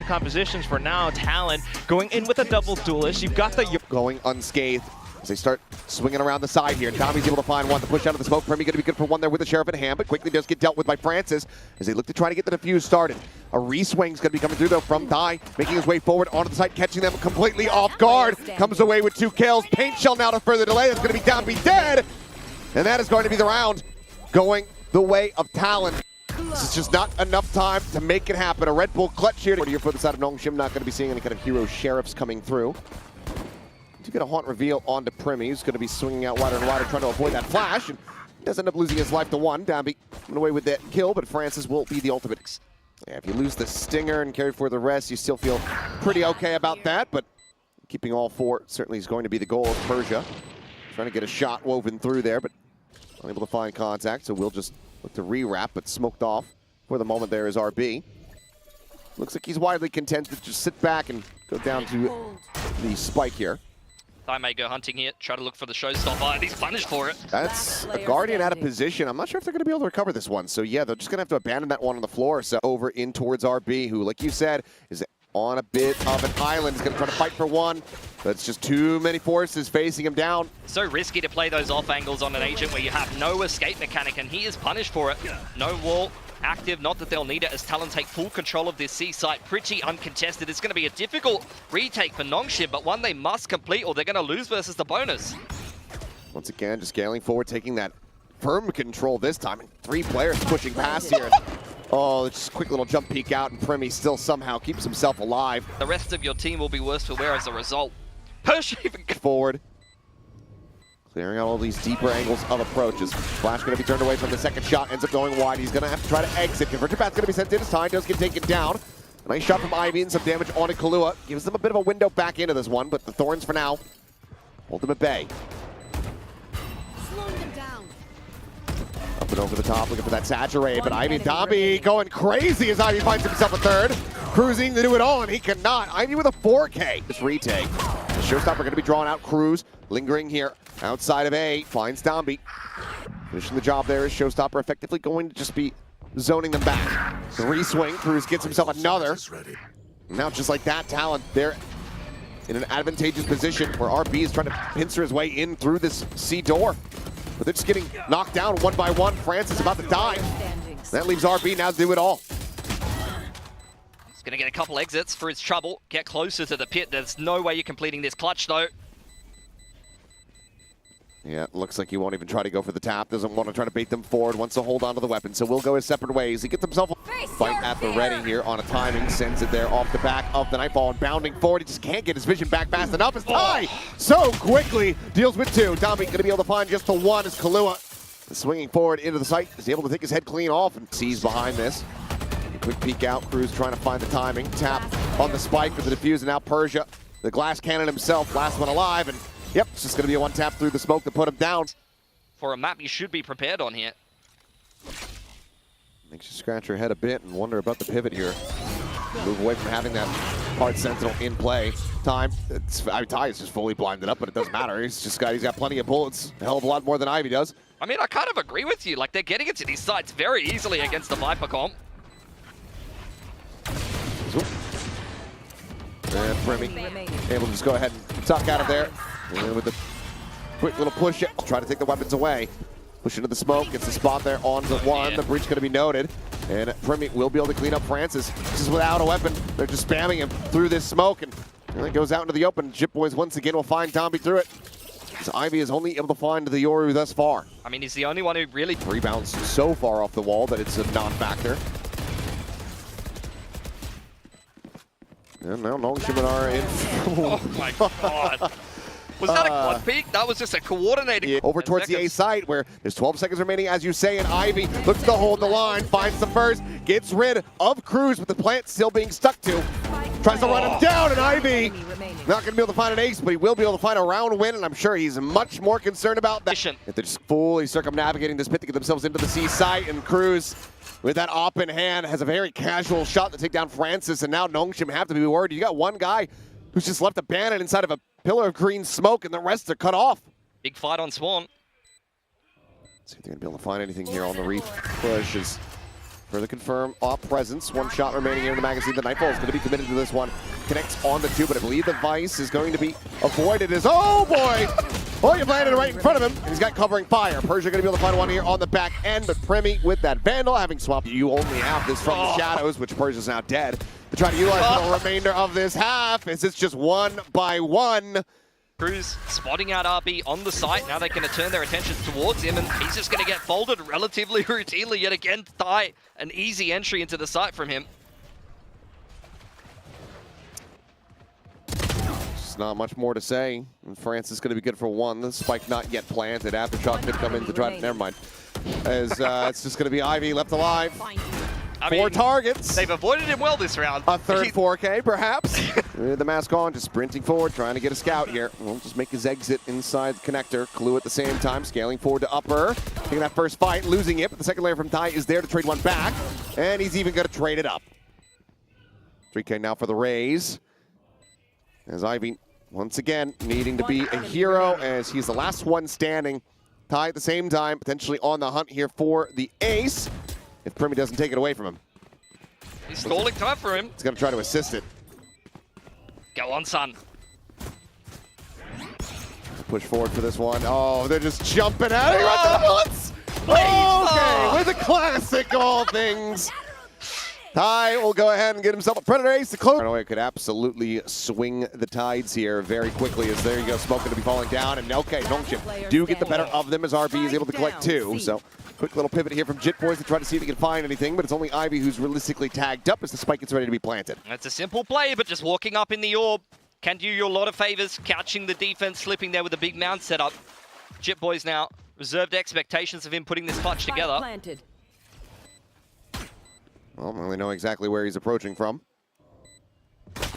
compositions for now. Talon going in with a double duelist. You've got the going unscathed as they start swinging around the side here. Tommy's able to find one. The push out of the smoke. Premi going to be good for one there with the Sheriff in hand, but quickly does get dealt with by Francis as they look to try to get the defuse started. A re-swing's going to be coming through though from Thai, making his way forward onto the side, catching them completely off guard. Comes away with 2 kills. Paint Shell now to further delay. That's going to be down, be dead. And that is going to be the round going the way of Talon. This is just not enough time to make it happen. A Red Bull clutch here for the side of Nongshim. Not going to be seeing any kind of hero sheriffs coming through. To get a haunt reveal onto Premi, who's going to be swinging out wider and wider, trying to avoid that flash. And does end up losing his life to 1. Dambi went away with that kill, but Francis will be the ultimate. Yeah, if you lose the Stinger and carry for the rest, you still feel pretty okay about that. But keeping all 4 certainly is going to be the goal of Persia. Trying to get a shot woven through there, but unable to find contact. So we'll just look to re-wrap, but smoked off for the moment there is RB. Looks like he's widely content to just sit back and go down to the spike here. I may go hunting here, try to look for the showstopper, and he's punished for it. That's a Guardian out of position. I'm not sure if they're going to be able to recover this one. So yeah, they're just going to have to abandon that one on the floor. So over in towards RB, who, like you said, is on a bit of an island. He's going to try to fight for one. But it's just too many forces facing him down. So risky to play those off angles on an agent where you have no escape mechanic, and he is punished for it. No wall active, not that they'll need it as Talon take full control of this C site. Pretty uncontested. It's going to be a difficult retake for Nongshim, but one they must complete or they're going to lose versus the bonus. Once again, just scaling forward, taking that firm control this time. And 3 players pushing past here. Oh, just a quick little jump peek out, and Premi still somehow keeps himself alive. The rest of your team will be worse for wear as a result. Persia even forward. Clearing out all these deeper angles of approaches. Flash going to be turned away from the second shot. Ends up going wide. He's going to have to try to exit. Converter Path's going to be sent in as time does get taken down. A nice shot from Ivy and some damage onto Kahlua. Gives them a bit of a window back into this one, but the Thorns for now hold them at bay. Up and over the top, looking for that saturate, but Ivy and Dambi going crazy as Ivy finds himself a third. Cruising to do it all, and he cannot. Ivy with a 4K. This retake. The showstopper going to be drawn out. Cruz lingering here outside of A. Finds Dambi. Finishing the job there is showstopper effectively going to just be zoning them back. The re-swing. Cruz gets himself another. Now just like that, Talon, they're in an advantageous position where RB is trying to pincer his way in through this C door. But they're just getting knocked down one by one. Francis about to die. That leaves RB now to do it all. He's going to get a couple exits for his trouble. Get closer to the pit. There's no way you're completing this clutch, though. Yeah, looks like he won't even try to go for the tap. Doesn't want to try to bait them forward. Wants to hold on to the weapon. So we'll go his separate ways. He gets himself a fight at the ready here on a timing. Sends it there off the back of the Nightfall and bounding forward. He just can't get his vision back fast enough. As Ty so quickly deals with 2. Dambi going to be able to find just the 1 as Kahlua swinging forward into the site. Is able to take his head clean off and sees behind this. A quick peek out. Cruz trying to find the timing. Tap on the spike for the defuse, and now Persia, the glass cannon himself, last one alive. And yep, it's just going to be a 1 tap through the smoke to put him down. For a map you should be prepared on here. Makes you scratch your head a bit and wonder about the pivot here. Move away from having that hard sentinel in play. Ty is just fully blinded up, but it doesn't matter. He's got plenty of bullets, a hell of a lot more than Ivy does. I mean, I kind of agree with you. Like, they're getting into these sites very easily against the Viper comp. And Premi able to just go ahead and tuck out of there. And with the quick little push, try to take the weapons away. Push into the smoke, gets the spot there on the 1. The breach going to be noted. And Premi will be able to clean up Francis. Just without a weapon, they're just spamming him through this smoke. And it goes out into the open. Jip Boys once again will find Dambi through it. So Ivy is only able to find the Yoru thus far. I mean, he's the only one who really rebounds so far off the wall that it's a non-factor. And now Nongshim are in. Oh my god. Was that a quad peek? That was just a coordinated. Yeah, over towards the A site where there's 12 seconds remaining, as you say, and Ivy looks to hold the line, finds the first, gets rid of Cruz with the plant still being stuck to. Tries to run him down, and Ivy not going to be able to find an ace, but he will be able to find a round win, and I'm sure he's much more concerned about that. If they're just fully circumnavigating this pit to get themselves into the C site, and Cruz, with that op in hand, has a very casual shot to take down Francis, and now Nongshim have to be worried. You got one guy who's just left abandoned inside of a pillar of green smoke, and the rest are cut off. Big fight on Swan. See if they're going to be able to find anything here on the reef push as Further confirm off presence. One shot remaining here in the magazine. The Nightfall is going to be committed to this one. Connects on the two, but I believe the Vice is going to be avoided. Oh boy! Oh, you landed right in front of him. He's got covering fire. Persia going to be able to find one here on the back end, but Premi with that Vandal having swapped. You only have this from the shadows, which Persia's now dead. To try to utilize for the remainder of this half, as it's just 1 by 1. Cruz spotting out RB on the site. Now they're going to turn their attention towards him, and he's just going to get folded relatively routinely yet again. Thai, an easy entry into the site from him. Just not much more to say. And France is going to be good for one. The spike not yet planted. Aftershock could come in to try to, never mind. As it's just going to be Ivy left alive. I 4 mean, targets. They've avoided him well this round. A third 4K, perhaps. With the mask on, just sprinting forward, trying to get a scout here. We'll just make his exit inside the connector. Clue at the same time, scaling forward to upper. Taking that first fight, losing it, but the second layer from Thai is there to trade one back. And he's even going to trade it up. 3K now for the Rays. As Ivy, once again, needing to be a hero as he's the last one standing. Thai at the same time, potentially on the hunt here for the ace. If Premi doesn't take it away from him. He's stalling time for him. He's going to try to assist it. Go on, son. Push forward for this one. Oh, they're just jumping at it. Right to the bullets. Okay, with a classic all things. Thai will go ahead and get himself a Predator Ace to close. It could absolutely swing the tides here very quickly as there you go, Smoke going to be falling down. And okay, Nongshim do get the better of them as RB is able to collect 2. So quick little pivot here from Jit Boys to try to see if he can find anything, but it's only Ivy who's realistically tagged up as the spike gets ready to be planted. It's a simple play, but just walking up in the orb can do you a lot of favors, catching the defense, slipping there with a big mound setup. Jit Boys now reserved expectations of him putting this clutch together. Well, I don't really know exactly where he's approaching from.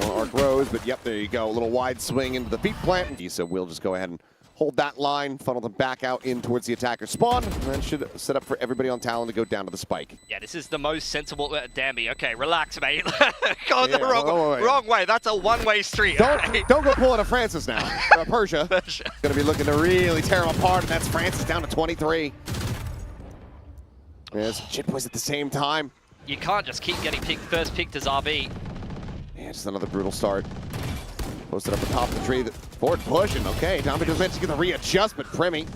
Arc Rose, but yep, there you go. A little wide swing into the feet plant. So we'll just go ahead and hold that line, funnel them back out in towards the attacker spawn, and that should set up for everybody on Talon to go down to the spike. Yeah, this is the most sensible. Dammy, okay, relax, mate. Going the wrong wrong way. That's a one-way street. Don't go pulling a Francis now. Persia. Going to be looking to really tear him apart, and that's Francis down to 23. Yes, Jit Boys at the same time. You can't just keep getting first picked as RB. Yeah, just another brutal start. Posted up the top of the tree. Forward pushing. Okay, Tommy just mentioned the readjustment. Premi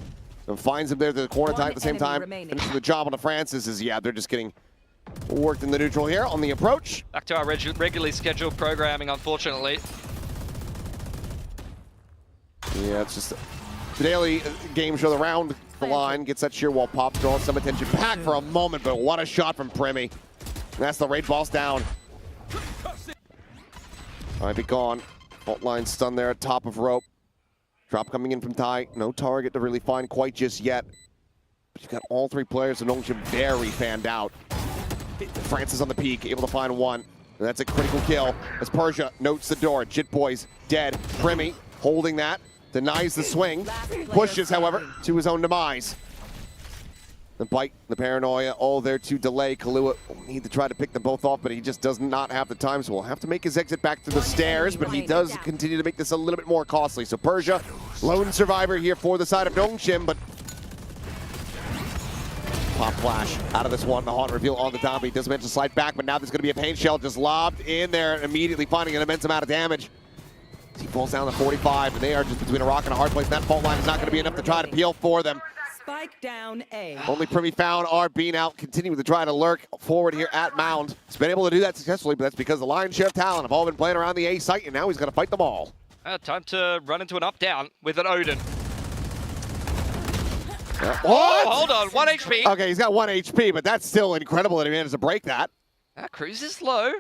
finds him there to the corner time at the same time. Finishing the job on the Francis is, yeah, they're just getting worked in the neutral here on the approach. Back to our regularly scheduled programming, unfortunately. Yeah, it's just the daily game show. The round the line gets that sheer wall pop, drawing some attention back for a moment, but what a shot from Premi. That's the raid boss down. Ivy gone. Fault line stunned there at top of rope. Drop coming in from Thai. No target to really find quite just yet. But you've got all 3 players of Nongshim very fanned out. Francis on the peak, able to find one. And that's a critical kill as Persia notes the door. Jit Boys dead. Premi holding that. Denies the swing. Pushes, however, to his own demise. The bite, the paranoia, all there to delay. Kahlua will need to try to pick them both off, but he just does not have the time, so we'll have to make his exit back to the stairs, but he does continue to make this a little bit more costly. So Persia, lone survivor here for the side of Nongshim, but pop flash out of this one. The haunt reveal on the top. He doesn't mention slide back, but now there's going to be a paint shell just lobbed in there, immediately finding an immense amount of damage. He falls down to 45, and they are just between a rock and a hard place. That fault line is not going to be enough to try to peel for them. Spike down A. Only Premi found RB now, continuing to try to lurk forward here at Mound. He's been able to do that successfully, but that's because the lion's share of Talon have all been playing around the A site, and now he's going to fight them all. Time to run into an up-down with an Odin. What? Oh, hold on, 1 HP. Okay, he's got 1 HP, but that's still incredible that he managed to break that. Cruz is low.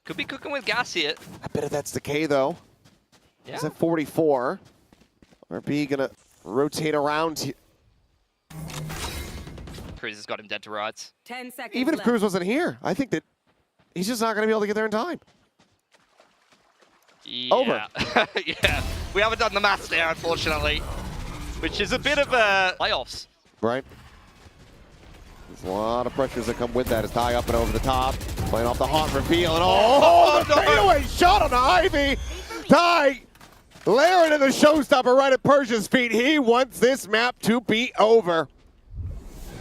Could be cooking with gas here. I bet that's the K, though. Yeah. He's at 44. RB going to rotate around here. Cruz has got him dead to rights. 10 seconds Even if left. Cruz wasn't here, I think that he's just not going to be able to get there in time. Yeah. Over. Yeah, we haven't done the maths there, unfortunately, which is a bit of a playoffs. Right. There's a lot of pressures that come with that. It's Thai up and over the top, playing off the haunt reveal, and the fadeaway shot on the Ivy. Thai layering in the showstopper right at Persia's feet. He wants this map to be over.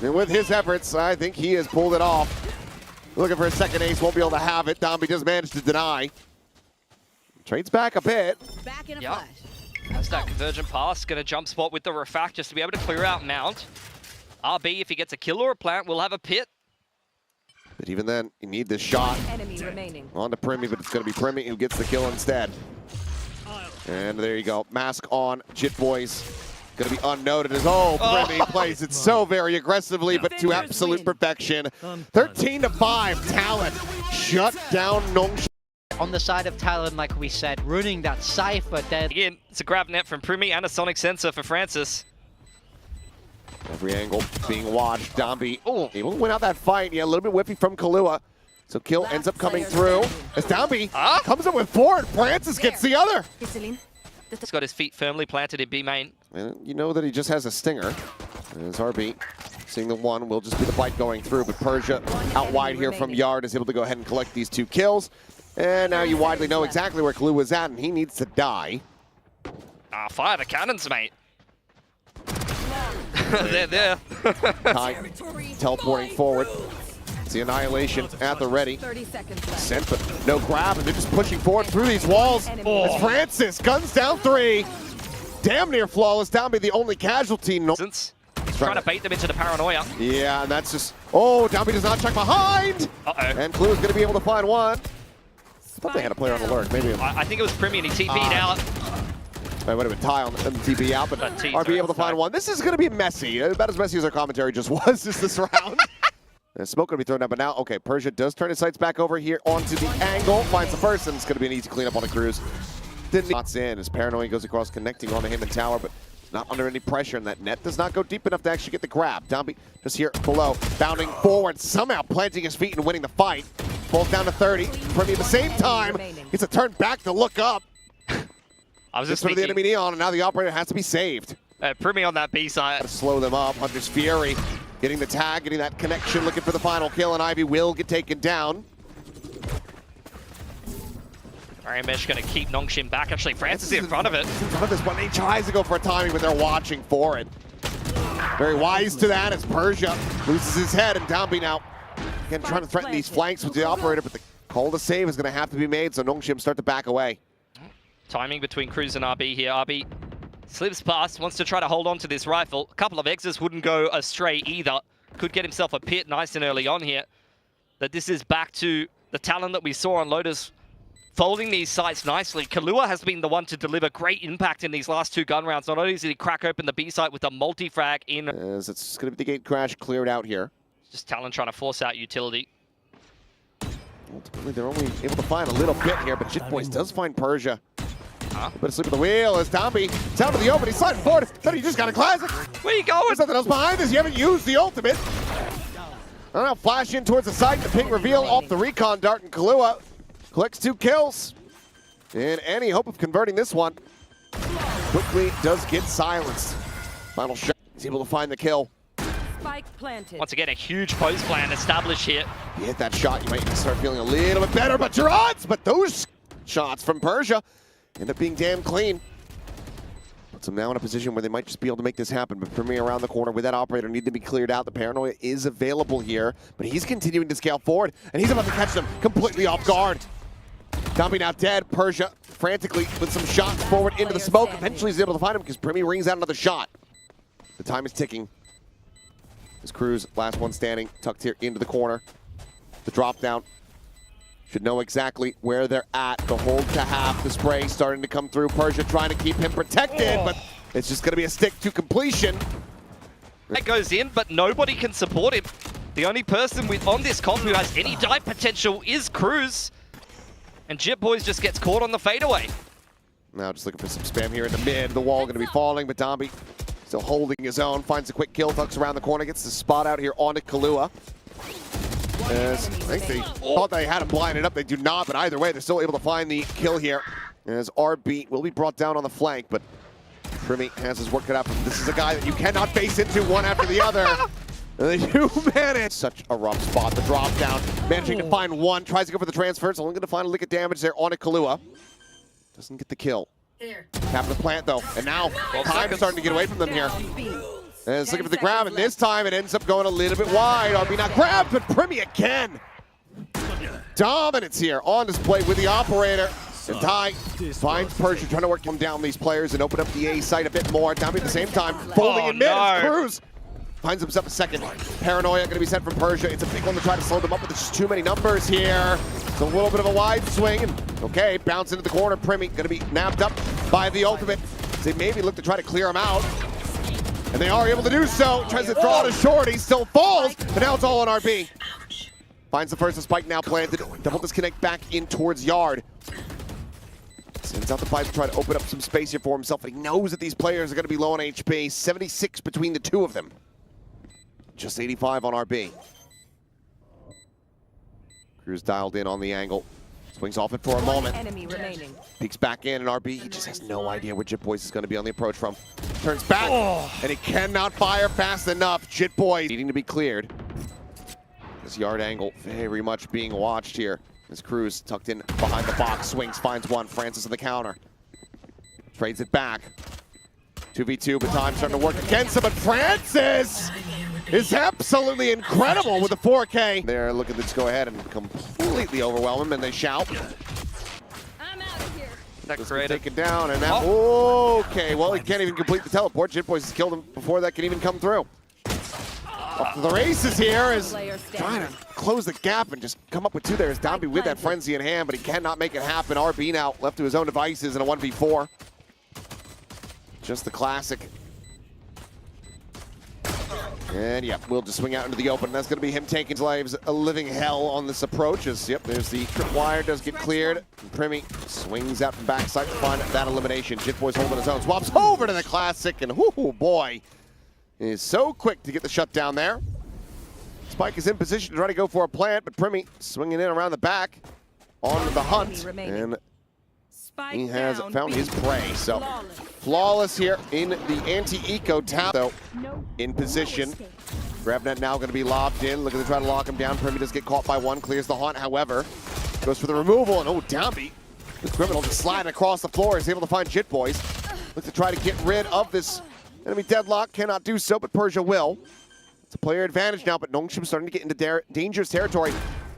And with his efforts, I think he has pulled it off. Looking for a second ace, won't be able to have it. Domby does manage to deny. Trades back a bit. Back in a Yep. flash. That's that convergent pass. Going to jump spot with the refact just to be able to clear out Mount. RB, if he gets a kill or a plant, will have a pit. But even then, you need this shot. Enemy remaining. On to Primy, but it's going to be Primy who gets the kill instead. And there you go. Mask on. Jit Boys going to be unnoted as Primy plays it so very aggressively, but to absolute perfection. 13-5, Talon shut down Nongshim. On the side of Talon, like we said, running that Cypher dead. Again, it's a grab net from Primy and a sonic sensor for Francis. Every angle being watched. Domby able to win out that fight. Yeah, a little bit whiffy from Kahlua. So kill ends up coming through. As Domby comes up with 4 and Francis gets the other. He's got his feet firmly planted in B main. And you know that he just has a stinger. As RB seeing the one will just be the fight going through. But Persia out wide here from Yard is able to go ahead and collect these 2 kills. And now you widely know exactly where Kahlua is at, and he needs to die. Fire the cannons, mate. They're there. Kai teleporting forward. It's the annihilation at the ready. 30 seconds left. Sent, but no grab, and they're just pushing forward through these walls. As Francis guns down 3. Damn near flawless. Domby the only casualty. He's trying to bait them into the paranoia. Yeah, and that's just... Domby does not check behind. And Kalua's going to be able to find one. I thought they had a player on alert. Maybe. I think it was Primy and he TP'd out. I would have been Ty on the TP out, but RB able to find one. This is going to be messy. About as messy as our commentary just was this round. Smoke going to be thrown down, but now, okay, Persia does turn his sights back over here onto the angle. Finds the first, and it's going to be an easy cleanup on the cruise. Shots in as Paranoia goes across, connecting onto him and Tower, but not under any pressure, and that net does not go deep enough to actually get the grab. Domby just here below, bounding forward, somehow planting his feet and winning the fight. Falls down to 30. Primy at the same time gets a turn back to look up. I was just for the enemy Neon, and now the operator has to be saved. Primy on that B side. To slow them up. Hunter's Fury getting the tag, getting that connection, looking for the final kill, and Ivy will get taken down. Mesh going to keep Nongshim back. Actually, Francis is in front of it. In front of this one. He tries to go for a timing, but they're watching for it. Very wise to that as Persia loses his head, and Domby now again trying to threaten these flanks with the operator, but the call to save is going to have to be made, so Nongshim start to back away. Timing between Cruz and RB here. RB slips past, wants to try to hold on to this rifle. A couple of X's wouldn't go astray either. Could get himself a pit nice and early on here. But this is back to the talent that we saw on Lotus, folding these sites nicely. Kahlua has been the one to deliver great impact in these last 2 gun rounds. Not only did he crack open the B site with a multi-frag in. As it's going to be the gate crash cleared out here. Just Talon trying to force out utility. Ultimately, they're only able to find a little bit here, but Jit Boys does find Persia. But asleep at the wheel as Domby down to the open. He's sliding forward. Then he just got a classic. Where you going? There's nothing else behind this. You haven't used the ultimate. And now flash in towards the side. The ping reveal off the recon dart, and Kahlua collects 2 kills. And any hope of converting this one quickly does get silenced. Final shot. He's able to find the kill. Spike planted. Once again, a huge post plan established here. You hit that shot, you might start feeling a little bit better, but your odds, but those shots from Persia end up being damn clean. Puts them now in a position where they might just be able to make this happen, but Primy around the corner with that operator need to be cleared out. The Paranoia is available here, but he's continuing to scale forward, and he's about to catch them completely off guard. Domby now dead. Persia frantically with some shots forward into the smoke. Eventually he's able to find him because Primy rings out another shot. The time is ticking. This Cruz, last one standing, tucked here into the corner. The drop down. Should know exactly where they're at. The hold to half, the spray starting to come through. Persia trying to keep him protected, but it's just going to be a stick to completion. That goes in, but nobody can support him. The only person on this comp who has any dive potential is Cruz. And Jit Boys just gets caught on the fadeaway. Now just looking for some spam here in the mid. The wall going to be falling, but Domby still holding his own. Finds a quick kill, tucks around the corner, gets the spot out here onto Kahlua. As I think they thought they had him blinded up. They do not, but either way, they're still able to find the kill here. As RB will be brought down on the flank, but Primy has his work cut out for him. This is a guy that you cannot face into one after the other. You manage such a rough spot. The drop down, managing to find one, tries to go for the transfer. It's only going to find a lick of damage there on a Kahlua. Doesn't get the kill. Tap the plant though, and now time's starting to get away from them here. And it's looking for the grab, and this time it ends up going a little bit wide. RB not grabbed, but Primy again. Dominance here on display with the operator. And Ty finds Persia trying to work him down these players and open up the A site a bit more. Down at the same time, folding in mid. No. Cruz finds himself a second. Paranoia going to be sent from Persia. It's a big one to try to slow them up, but there's just too many numbers here. It's a little bit of a wide swing. And okay, bounce into the corner. Primi going to be nabbed up by the ultimate. They maybe look to try to clear him out. And they are able to do so. Tries to draw to short. He still falls, but now it's all on RB. Finds the first spike now planted. Double disconnect back in towards Yard. Sends out the fight to try to open up some space here for himself, but he knows that these players are going to be low on HP. 76 between the two of them. Just 85 on RB. Cruz dialed in on the angle. Swings off it for a moment. Enemy remaining. Peeks back in, and RB, he just has no idea where Jit Boys is going to be on the approach from. Turns back, and he cannot fire fast enough. Jit Boys needing to be cleared. This Yard angle very much being watched here. As Cruz tucked in behind the box, swings, finds one. Francis on the counter. Trades it back. 2v2, but time starting to work against him, but Francis is absolutely incredible with the 4K. They're looking to just go ahead and completely overwhelm him, and they shout. I'm out of here. That Just created. taken down, and that, okay, well, he can't even complete the teleport. Jit Boys has killed him before that can even come through. Up to the races here is trying to close the gap and just come up with two there. Is Dombey with that frenzy in hand, but he cannot make it happen. RB now left to his own devices in a 1v4. Just the classic. And yeah, we'll just swing out into the open. That's going to be him taking his lives a living hell on this approach. As, yep, there's the tripwire, does get cleared. Primi swings out from backside to find that elimination. Jit Boys holding his own. Swaps over to the classic, and whoo boy, is so quick to get the shutdown there. Spike is in position to try to go for a plant, but Primi swinging in around the back on the hunt, and he has found his prey. So flawless here in the anti-eco tower, though, in position. GrabNet now going to be lobbed in, looking to try to lock him down. Primi does get caught by one, clears the hunt, however, goes for the removal, and Dombey, the criminal, just sliding across the floor, is able to find Jit Boys. Look to try to get rid of this enemy deadlock, cannot do so, but Persia will. It's a player advantage now, but Nongshim starting to get into dangerous territory.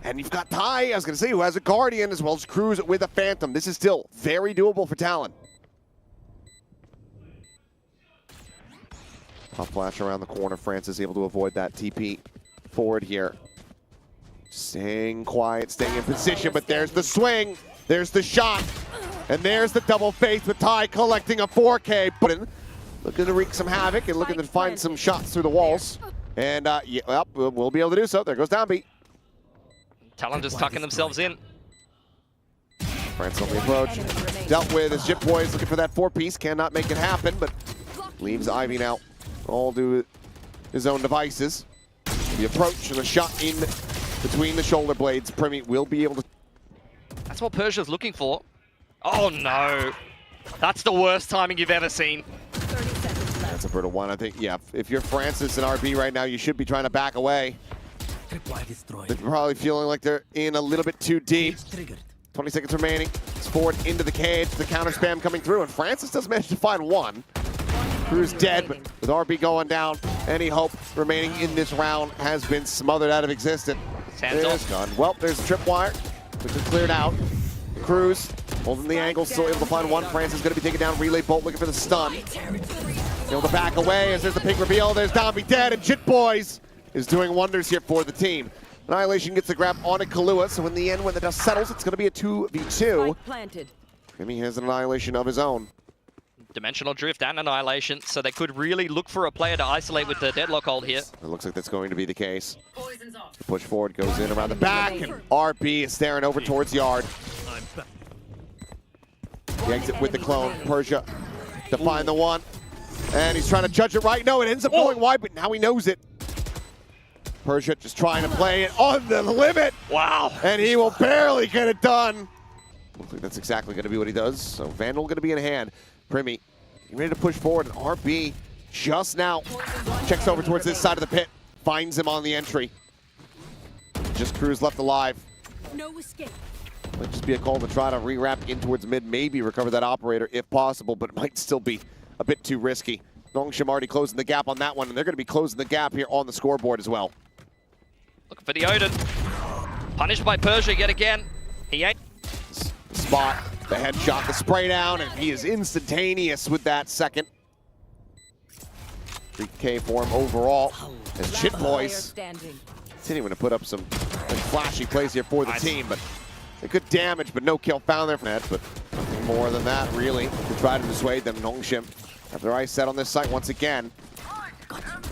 And you've got Ty, I was going to say, who has a Guardian, as well as Cruz with a Phantom. This is still very doable for Talon. Pop flash around the corner. Francis able to avoid that TP forward here. Staying quiet, staying in position, but there's the swing. There's the shot. And there's the double face with Ty collecting a 4K. Looking to wreak some havoc and looking to find some shots through the walls. And yeah, well, we'll be able to do so. There goes Dombey. Talon just tucking themselves in. France on the approach. Dealt with as Jit Boys looking for that 4-piece. Cannot make it happen, but leaves Ivy now. All do his own devices. The approach and the shot in between the shoulder blades. Primi will be able to. That's what Persia's looking for. Oh no. That's the worst timing you've ever seen. 30 seconds left. That's a brutal one. I think, yeah, if you're Francis and RB right now, you should be trying to back away. They're probably feeling like they're in a little bit too deep. 20 seconds remaining. It's forward into the cage. The counter spam coming through, and Francis does manage to find one. Cruz dead, but with RB going down, any hope remaining in this round has been smothered out of existence. There's gone. Well, there's a tripwire, which is cleared out. Cruz holding the angle, still able to find one. Francis going to be taking down Relay Bolt, looking for the stun. Able to back away as there's the pink reveal. There's Dombey dead, and Jit Boys is doing wonders here for the team. Annihilation gets the grab on a Kahlua, so in the end, when the dust settles, it's going to be a 2v2. Primi has an Annihilation of his own. Dimensional Drift and Annihilation, so they could really look for a player to isolate with the deadlock hold here. It looks like that's going to be the case. The push forward goes in around the back, and RB is staring over towards Yard. The exit with the clone. Persia to find the one. And he's trying to judge it right. No, it ends up going wide, but now he knows it. Persia just trying to play it on the limit. Wow. And he will barely get it done. Looks like that's exactly going to be what he does. So Vandal going to be in hand. Primi ready to push forward, and RB just now checks over towards this side of the pit. Finds him on the entry. Just Cruz left alive. No escape. Might just be a call to try to re-wrap in towards mid, maybe recover that operator if possible, but it might still be a bit too risky. Nongshim already closing the gap on that one, and they're going to be closing the gap here on the scoreboard as well. Looking for the Odin. Punished by Persia yet again. He ain't. Spot, the headshot, the spray down, and he is instantaneous with that second. 3K for him overall. As Chit Boys Standing. continuing to put up some flashy plays here for the team, but a good damage, but no kill found there from that. But nothing more than that, really, to try to dissuade them. Nongshim have their eyes set on this site once again.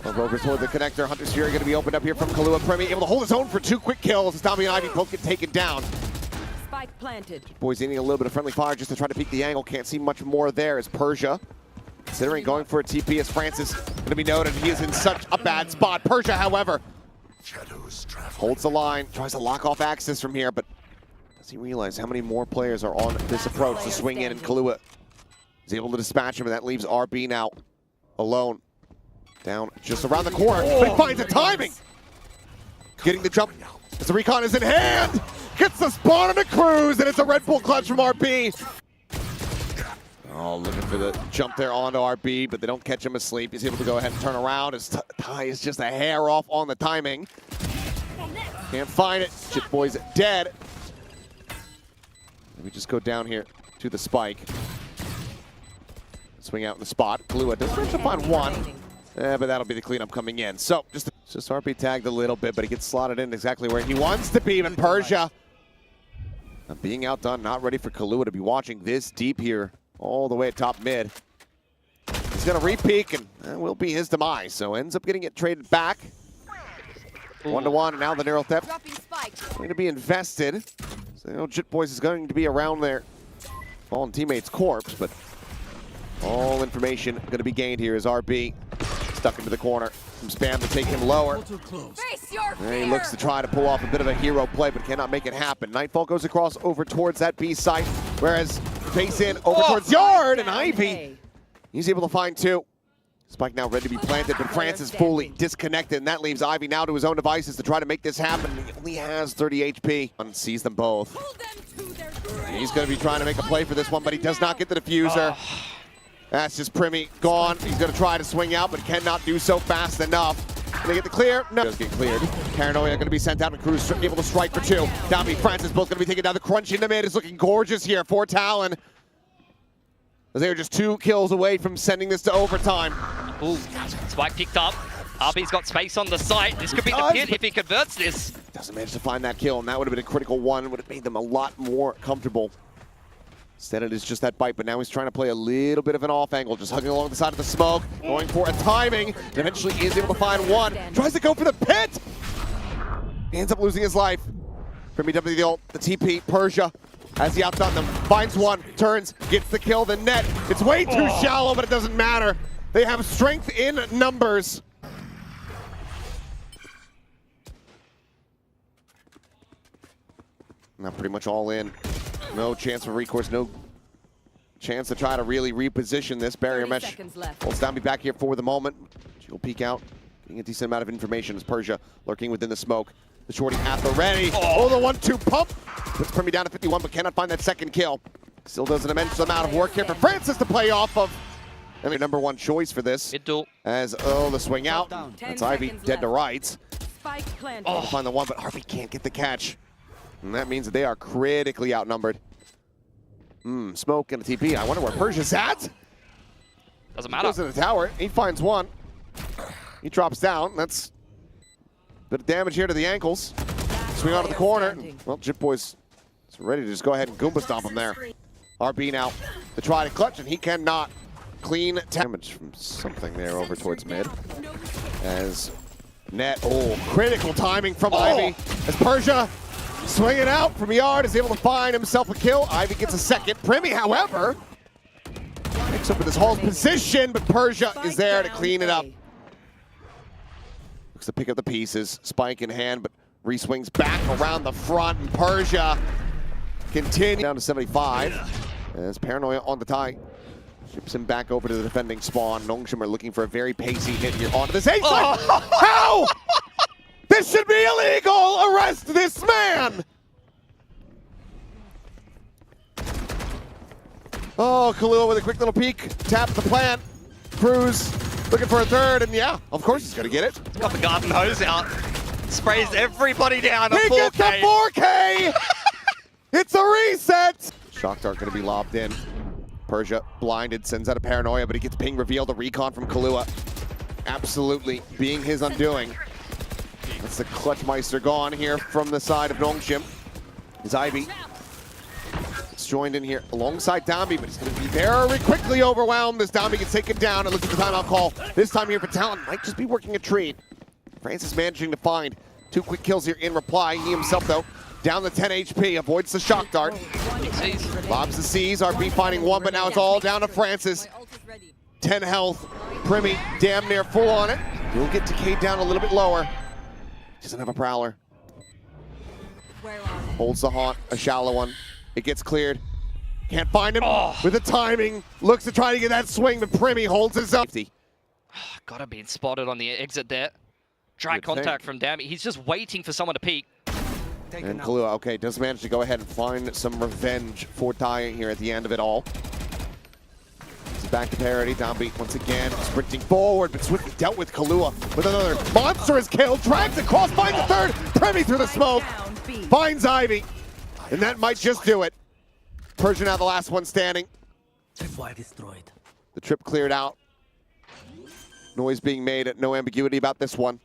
Over toward the connector. Hunter's Fury going to be opened up here from Kahlua. Premi able to hold his own for 2 quick kills as Tommy and Ivy both get taken down. Spike planted. Boys needing a little bit of friendly fire just to try to peek the angle. Can't see much more there as Persia, considering going for a TP as Francis, going to be noted. He is in such a bad spot. Persia, however, holds the line, tries to lock off access from here, but does he realize how many more players are on this approach to swing in, and Kahlua is able to dispatch him, and that leaves RB now alone. Down just around the corner, but he finds the timing. Getting the jump as the recon is in hand. Gets the spawn on a cruise, and it's a Red Bull clutch from RB. Oh, looking for the jump there onto RB, but they don't catch him asleep. He's able to go ahead and turn around. His tie is just a hair off on the timing. Can't find it. Chit Boy's dead. Let me just go down here to the spike. Swing out in the spot. Kahlua does manage to find one. But that'll be the cleanup coming in. So just RP tagged a little bit, but he gets slotted in exactly where he wants to be. And Persia being outdone, not ready for Kahlua to be watching this deep here, all the way at top mid. He's gonna re-peek, and that will be his demise. So ends up getting it traded back. 1-1, and now the neural theft going to be invested. So you know, Chit Boys is going to be around their fallen teammate's corpse, but all information going to be gained here as RB stuck into the corner. Some spam to take him lower. And he looks to try to pull off a bit of a hero play, but cannot make it happen. Nightfall goes across over towards that B site, whereas face in over towards Yard, and Ivy, he's able to find 2. Spike now ready to be planted, but Francis fully disconnected, and that leaves Ivy now to his own devices to try to make this happen. He only has 30 HP. And sees them both. He's going to be trying to make a play for this one, but he does not get the diffuser. That's just Premi gone. He's going to try to swing out, but cannot do so fast enough. Can they get the clear? No. Does get cleared. Paranoia going to be sent out, and Cruz able to strike for 2. Dami, Francis both going to be taken down. The crunch in the mid is looking gorgeous here for Talon, as they are just 2 kills away from sending this to overtime. Ooh, Spike picked up. RB's got space on the site. This could be the pit if he converts this. Doesn't manage to find that kill, and that would have been a critical one. Would have made them a lot more comfortable. Instead, it is just that bite, but now he's trying to play a little bit of an off angle, just hugging along the side of the smoke, going for a timing, and eventually is able to find one. Tries to go for the pit! He ends up losing his life. Premi W the ult, the TP, Persia, as he outdone them, finds one, turns, gets the kill, the net. It's way too shallow, but it doesn't matter. They have strength in numbers. Now pretty much all in. No chance for recourse, no chance to try to really reposition this. Barrier mesh holds down, be back here for the moment. She'll peek out, getting a decent amount of information as Persia lurking within the smoke. The shorty at the ready. Oh, the 1-2 pump. Puts Premi down to 51, but cannot find that second kill. Still does an immense amount of work here for Francis to play off of. I mean, number 1 choice for this. As, the swing out. That's Ivy dead to rights. Find the one, but RB can't get the catch. And that means that they are critically outnumbered. Smoke and a TP. I wonder where Persia's at. Doesn't matter. Goes to the tower. He finds one. He drops down. That's a bit of damage here to the ankles. Swing onto the corner. Well, Chit Boys is ready to just go ahead and Goomba stomp him there. RB now to try to clutch, and he cannot. Clean damage from something there over towards mid. As net, critical timing from Ivy. As Persia swinging out from Yard is able to find himself a kill. Ivy gets a second. Premi, however, picks up with his whole position, but Persia is there to clean it up. Looks to pick up the pieces. Spike in hand, but re-swings back around the front, and Persia continues down to 75. As Paranoia on the tie. Ships him back over to the defending spawn. Nongshim are looking for a very pacey hit here onto this ace. How? This should be illegal! Arrest this man! Oh, Kahlua with a quick little peek. Tap the plant. Cruz looking for a third, and yeah, of course he's gonna get it. Got the garden hose out. sprays everybody down. A He gets a 4K. 4K! It's a reset! Shock Dart gonna be lobbed in. Persia blinded, sends out a paranoia, but he gets ping revealed. The recon from Kahlua. Absolutely being his undoing. That's the Clutchmeister gone here from the side of Nongshim. Is Ivy. It's joined in here alongside Dambi, but he's going to be very quickly overwhelmed as Dambi gets taken down. It looks like the timeout call. This time here for Talon might just be working a treat. Francis managing to find 2 quick kills here in reply. He himself, though, down to 10 HP, avoids the shock dart. Lobs the C's, RP finding 1, but now it's all down to Francis. 10 health. Primy damn near full on it. He'll get decayed down a little bit lower. Doesn't have a prowler. Holds the haunt, a shallow one. It gets cleared. Can't find him with the timing. Looks to try to get that swing, but Primy holds his up. Gotta be spotted on the exit there. Drag contact from Dammy. He's just waiting for someone to peek. And Kahlua, okay, does manage to go ahead and find some revenge for dying here at the end of it all. He's back to parity. Dambi once again sprinting forward, but swiftly dealt with Kahlua with another monstrous kill. Drags across, finds the third. Primy through the smoke. Finds Ivy. And that might just do it. Persia now the last one standing. Destroyed. The trip cleared out. Noise being made, no ambiguity about this one.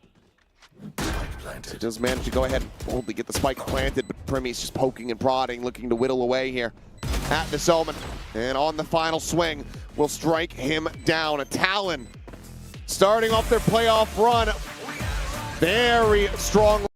He does manage to go ahead and boldly get the spike planted, but Primy's just poking and prodding, looking to whittle away here at this Omen. And on the final swing, will strike him down. A Talon starting off their playoff run very strongly.